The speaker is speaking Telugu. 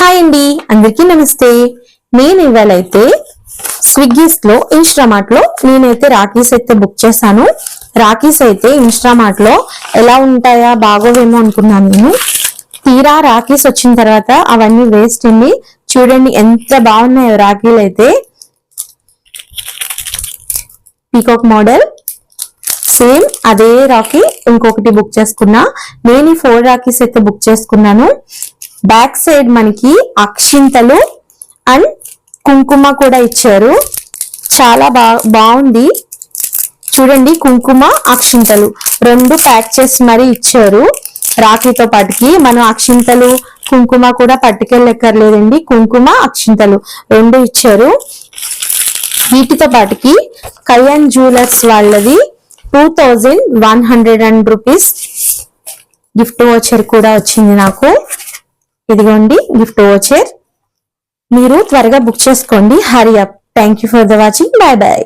హాయ్ అండి, అందరికీ నమస్తే. నేను ఇవాళైతే స్విగ్గీస్ లో ఇన్స్టామార్ట్ లో నేనైతే రాఖీస్ అయితే బుక్ చేశాను. రాఖీస్ అయితే ఇన్స్టామార్ట్ లో ఎలా ఉంటాయా బాగోవేమో అనుకున్నాను నేను. తీరా రాఖీస్ వచ్చిన తర్వాత అవన్నీ వేస్ట్ అండి. చూడండి ఎంత బాగున్నాయో రాఖీలు అయితే. పీకాక్ మోడల్ సేమ్ అదే రాఖీ ఇంకొకటి బుక్ చేసుకున్నా. నేను ఈ 4 రాఖీస్ అయితే బుక్ చేసుకున్నాను. బ్యాక్ సైడ్ మనకి అక్షింతలు అండ్ కుంకుమ కూడా ఇచ్చారు. చాలా బాగుంది చూడండి. కుంకుమ అక్షింతలు రెండు ప్యాక్ చేసి మరీ ఇచ్చారు. రాఖీతో పాటుకి మనం అక్షింతలు కుంకుమ కూడా పట్టుకెళ్ళక్కర్లేదండి. కుంకుమ అక్షింతలు రెండు ఇచ్చారు. వీటితో పాటుకి కళ్యాణ్ జ్యువెలర్స్ వాళ్ళది 2100 రూపీస్ గిఫ్ట్ వోచర్ కూడా వచ్చింది నాకు. ఇదిగోండి గిఫ్ట్ వోచర్. మీరు త్వరగా బుక్ చేసుకోండి. Hurry up. Thank you for the watching. Bye bye.